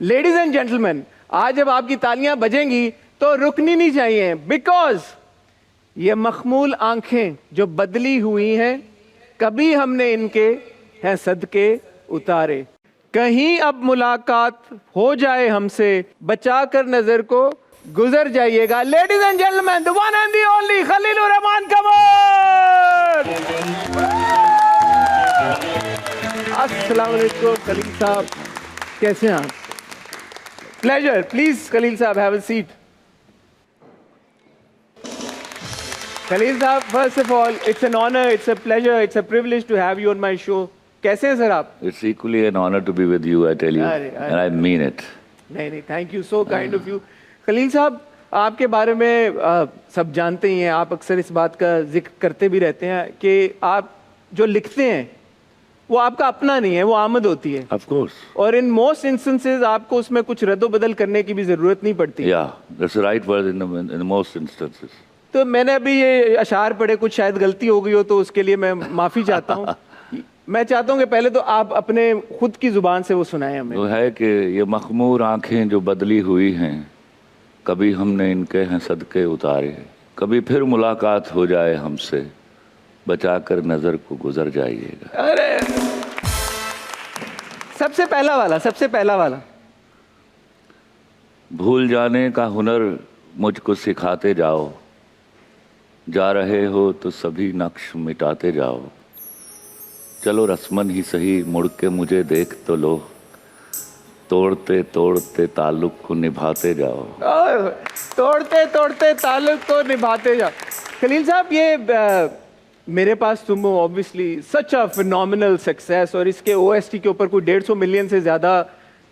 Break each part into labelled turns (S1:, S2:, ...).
S1: Ladies and gentleman, आज जब आपकी तालियां बजेंगी तो रुकनी नहीं चाहिए, बिकॉज ये मखमूल आंखें जो बदली हुई हैं, कभी हमने इनके हैं सदके उतारे। कहीं अब मुलाकात हो जाए हमसे, बचाकर नजर को गुजर जाइएगा। Ladies and gentleman, the one and the only Khalilur Rahman Qamar. अस्सलाम वालेकुम खलील साहब, कैसे हैं आप? प्लेजर, प्लीज खलील साहब हैव अ सीट। खलील साहब, first of all it's an honour, it's a pleasure, it's a privilege to have you on my show. कैसे हैं सर आप?
S2: It's equally an honor to be with you, I tell you, and I mean it.
S1: नहीं, thank you, so kind of you. Khalil sahab, आपके बारे में सब जानते ही हैं, आप अक्सर इस बात का जिक्र करते भी रहते हैं कि आप जो लिखते हैं वो आपका अपना नहीं है, वो आमद होती है।
S2: Of course.
S1: और इन मोस्ट इंस्टेंसेस आपको उसमें कुछ रद्दो-बदल करने की भी जरूरत नहीं पड़ती।
S2: Yeah, that's the right word in the most instances.
S1: तो मैंने अभी ये अशार पढ़े, कुछ शायद गलती हो गई हो तो उसके लिए मैं माफी चाहता हूँ। मैं चाहता हूँ कि पहले तो आप अपने खुद की जुबान से वो सुनाएं हमें।
S2: वो है कि ये मखमूर आंखें जो बदली हुई हैं, कभी हमने इनके हैं सदके उतारे, कभी फिर मुलाकात हो जाए हमसे, बचाकर नजर को गुजर जाइएगा।
S1: अरे सबसे पहला वाला
S2: भूल जाने का हुनर मुझको सिखाते जाओ, जा रहे हो तो सभी नक्श मिटाते जाओ, चलो रस्मन ही सही मुड़ के मुझे देख तो लो, तोड़ते तोड़ते ताल्लुक को निभाते जाओ।
S1: तोड़ते तोड़ते ताल्लुक को निभाते जाओ। खलील साहब, ये मेरे पास तुम हो obviously such a phenomenal success, और इसके ओएसटी के ऊपर कोई 150 मिलियन से ज़्यादा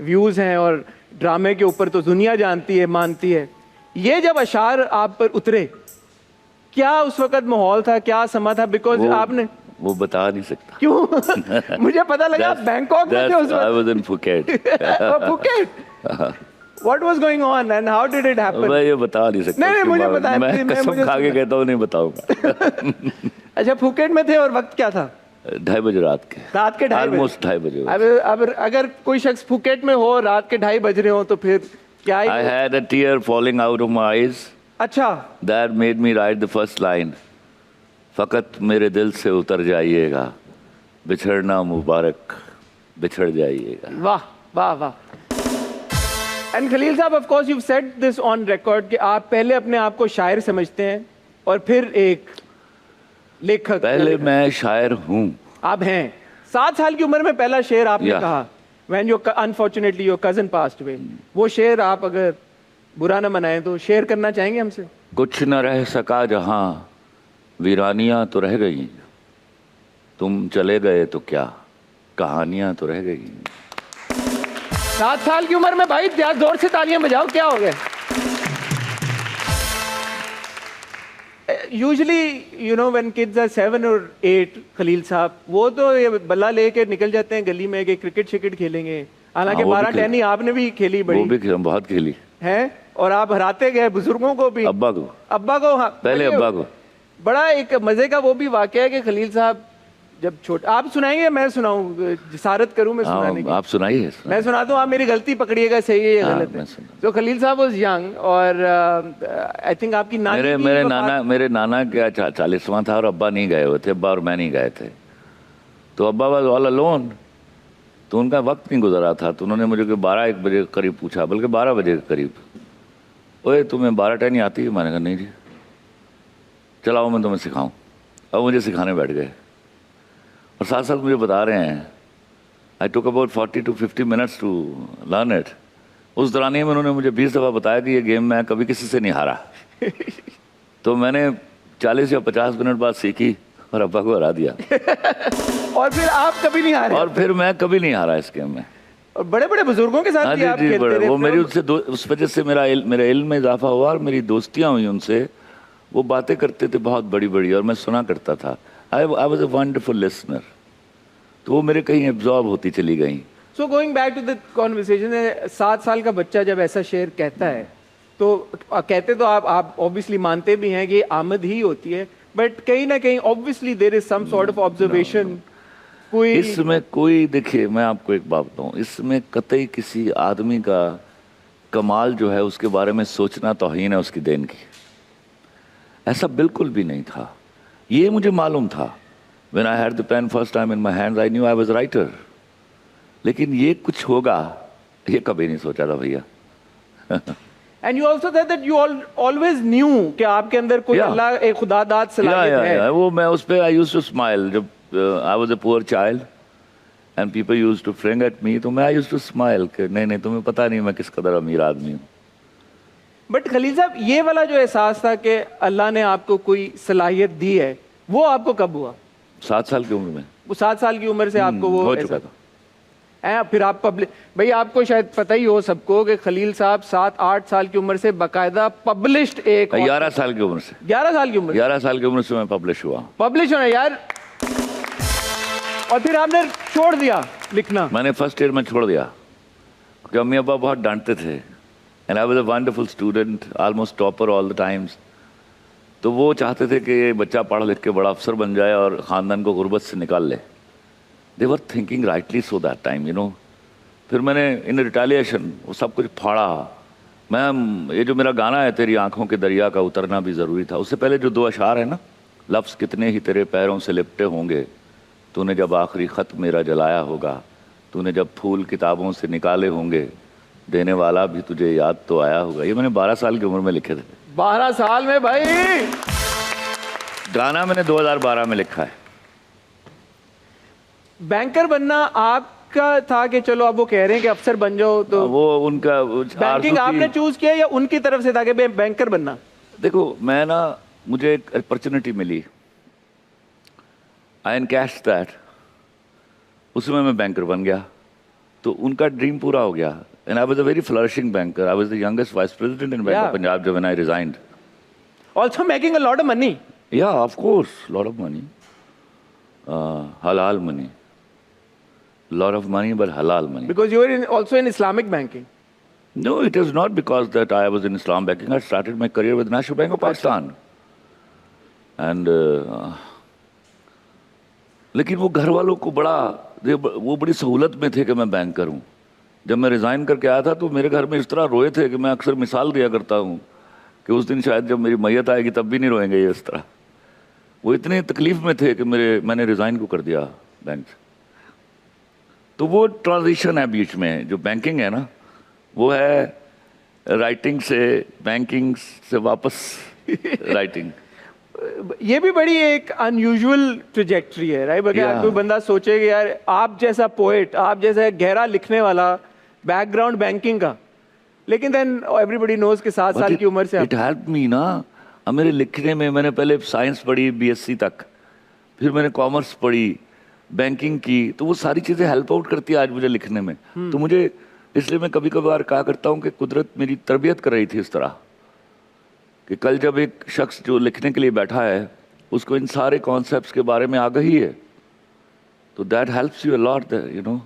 S1: व्यूज़ हैं, और ड्रामे के ऊपर तो दुनिया जानती है, मानती है। ये जब अशार आप पर उतरे, क्या उस वक्त माहौल था, क्या समा था? बिकॉज आपने
S2: वो बता नहीं सकता।
S1: क्यों? मुझे पता लगा आप बैंकॉक में थे उस वक्त।
S2: I was in Phuket.
S1: Phuket? What was going on and how did it happen?
S2: मैं ये बता नहीं सकता।
S1: नहीं, मुझे पता है।
S2: मैं कसम खा के कहता हूँ नहीं बताऊंगा।
S1: अच्छा, फुकेट में थे और वक्त क्या था?
S2: 2:30 बजे रात के 2:30
S1: ऑलमोस्ट
S2: 2:30 बजे।
S1: अब अगर कोई शख्स फुकेट में हो, रात के 2:30 बज रहे हो, तो फिर क्या?
S2: I had a tear falling out of my eyes.
S1: अच्छा,
S2: That made me write the first line. फ़कत मेरे दिल से उतर जाइएगा, बिछड़ना मुबारक, बिछड़ जाइएगा।
S1: वाह वाह वाह। एंड खलील साहब, of course you said this on record कि आप पहले अपने आप को शायर समझते हैं और फिर एक लेखक।
S2: पहले मैं शायर हूँ।
S1: आप हैं। 7 साल की उम्र में पहला शेर आपने कहा, when your unfortunately your cousin passed away. वो शेर आप अगर बुरा ना मनाएं तो शेयर करना चाहेंगे हमसे?
S2: कुछ न रह सका जहाँ, वीरानियाँ तो रह गई, तुम चले गए तो क्या, कहानियाँ तो रह गई।
S1: 7 साल की उम्र में भाई जोर से तालियां बजाओ, क्या हो गया? Usually you know when kids are 7 और 8, खलील साहब, वो तो ये बल्ला लेके निकल जाते हैं गली में कि क्रिकेट शिकेट खेलेंगे। हालांकि 12 टेनी आपने भी खेली, बड़ी
S2: वो भी बहुत खेली
S1: है, और आप हराते गए बुजुर्गों को भी।
S2: अब्बा को
S1: हाँ,
S2: पहले अब्बा को।
S1: बड़ा एक मजे का वो भी वाकया है कि खलील साहब जब छोटे, आप सुनाएंगे मैं सुनाऊं, जिसारत करूं मैं सुनाने की?
S2: आप सुनाइए।
S1: मैं सुनाता हूँ, आप मेरी गलती पकड़िएगा, सही है या गलत है। तो खलील साहब वाज यंग, और आई थिंक आपकी नानी
S2: मेरे नाना क्या 40वां था और अब्बा नहीं गए हुए थे, अब्बा और मैं नहीं गए थे, तो अब्बा वाज ऑल अलोन, तो उनका वक्त नहीं गुजरा था। तो उन्होंने मुझे 12-1 बजे के करीब पूछा, बल्कि 12 बजे के करीब, ओए तुम्हें 12 टेनी आती है? मैंने कहा नहीं जी। चलाओ मैं तुम्हें सिखाऊं। अब मुझे सिखाने बैठ गए और साथ साथ मुझे बता रहे हैं। I took about 40 to 50 minutes to learn it. उस दौरान में उन्होंने मुझे 20 दफ़ा बताया कि ये गेम मैं कभी किसी से नहीं हारा। तो मैंने 40 या 50 मिनट बाद सीखी और अब्बा को हरा दिया।
S1: और फिर आप कभी नहीं हारे?
S2: और फिर मैं कभी नहीं हारा इस गेम में।
S1: और बड़े बड़े बुजुर्गों के साथ भी आप खेलते रहे?
S2: वो मेरी उससे उस वजह से मेरा इल्म में इजाफा हुआ और मेरी दोस्तियाँ हुई उनसे। वो बातें करते थे बहुत बड़ी बड़ी और मैं सुना करता था। I was a wonderful listener. तो वो मेरे कहीं एब्जॉर्ब होती चली गई।
S1: So going back to the conversation, 7 साल का बच्चा जब ऐसा शेर कहता है, तो कहते तो आप ऑब्वियसली मानते भी हैं कि आमद ही होती है, बट कहीं ना कहीं obviously there is some sort of observation कोई
S2: इसमें कोई, देखिए मैं आपको एक बात बताऊं, इसमें कतई किसी आदमी का कमाल जो है उसके बारे में सोचना तौहीन है उसकी देन की। ऐसा बिल्कुल भी नहीं था। ये मुझे मालूम था, when I had the pen first time in my hands I knew I was writer, लेकिन ये कुछ होगा ये कभी नहीं सोचा था भैया।
S1: And you also said that you always new कि आपके अंदर कोई
S2: Yeah.
S1: अल्लाह एक खुदादाद सलाहियत है।
S2: वो मैं उस पे आई यूज्ड टू स्माइल, जब I was a poor child and people used to fling at me, तो मैं आई यूज्ड टू स्माइल कि नहीं नहीं तुम्हें पता नहीं मैं किस कदर अमीर आदमी हूँ।
S1: बट खलील साहब, ये वाला जो एहसास था कि अल्लाह ने आपको कोई सलाहियत दी है, वो आपको कब हुआ?
S2: 7 साल की उम्र में
S1: वो 7 साल की उम्र से आपको वो
S2: हो चुका था।
S1: फिर आप पब्लिक, भाई आपको शायद पता ही हो सबको कि खलील साहब 7-8 साल की उम्र से बाकायदा पब्लिश्ड एक
S2: 11 साल की उम्र से
S1: 11 साल की उम्र
S2: 11 साल की उम्र से मैं पब्लिश हुआ।
S1: पब्लिश होना यार, और फिर आपने छोड़ दिया लिखना।
S2: मैंने फर्स्ट ईयर में छोड़ दिया क्योंकि अम्मी अब्बा बहुत डांटते थे, and I was a wonderful student, almost topper all the times. तो वो चाहते थे कि ये बच्चा पढ़ लिख के बड़ा अफसर बन जाए और ख़ानदान को गुर्बत से निकाल ले। They were thinking rightly so that time, you know. फिर मैंने इन रिटेलिएशन वो सब कुछ फाड़ा। मैं ये जो मेरा गाना है तेरी आंखों के दरिया का उतरना भी ज़रूरी था, उससे पहले जो 2 अशार है ना, लफ्ज़ कितने ही तेरे पैरों से लिपटे होंगे, तूने जब आखिरी ख़त मेरा जलाया होगा, तूने जब फूल किताबों से निकाले होंगे, देने वाला भी तुझे याद तो आया होगा। ये मैंने 12 साल की उम्र में लिखे थे।
S1: 12 साल में भाई।
S2: गाना मैंने 2012 में लिखा है।
S1: बैंकर बनना आपका था कि चलो अब वो कह रहे हैं कि अफसर बन जाओ, तो
S2: वो उनका
S1: बैंकिंग आपने चूज किया या उनकी तरफ से था कि बैंकर बनना?
S2: देखो मैं ना, मुझे एक अपॉर्चुनिटी मिली, आई एनकैश दैट, उसमें मैं बैंकर बन गया, तो उनका ड्रीम पूरा हो गया। And I was a very flourishing banker, I was the youngest vice president in Bank of Punjab when I resigned.
S1: Also making a lot of money.
S2: Yeah of course, lot of money, हलाल money, lot of money but halal money.
S1: Because you were also in Islamic banking.
S2: No, it is not because that I was in Islam banking. I started my career with National Bank of Pakistan. And लेकिन वो घर वालों को वो बड़ी सहूलत में थे कि मैं बैंकर हूँ। जब मैं रिज़ाइन करके आया था तो मेरे घर में इस तरह रोए थे कि मैं अक्सर मिसाल दिया करता हूँ कि उस दिन शायद जब मेरी मैयत आएगी तब भी नहीं रोएंगे ये इस तरह। वो इतने तकलीफ में थे कि मैंने रिज़ाइन को कर दिया बैंक से। तो वो ट्रांजिशन है बीच में, जो बैंकिंग है ना, वो है राइटिंग से बैंकिंग से वापस राइटिंग।
S1: ये भी बड़ी एक अनयूजुअल ट्रेजेक्ट्री है, राइट? अगर कोई बंदा सोचे कि यार आप जैसा पोएट, आप जैसा गहरा लिखने वाला, बैकग्राउंड बैंकिंग का, लेकिन देन एवरीबॉडी नोज के 7 साल की उम्र से
S2: इट हेल्प मी ना। अब मेरे लिखने में मैंने पहले साइंस पढ़ी बीएससी तक, फिर मैंने कॉमर्स पढ़ी, बैंकिंग की, तो वो सारी चीज़ें हेल्प आउट करती है आज मुझे लिखने में। तो मुझे इसलिए मैं कभी कभार कहा करता हूँ कि कुदरत मेरी तरबियत कर रही थी इस तरह कि कल जब एक शख्स जो लिखने के लिए बैठा है उसको इन सारे कॉन्सेप्ट्स के बारे में आगाही है, तो that helps you a lot, you know.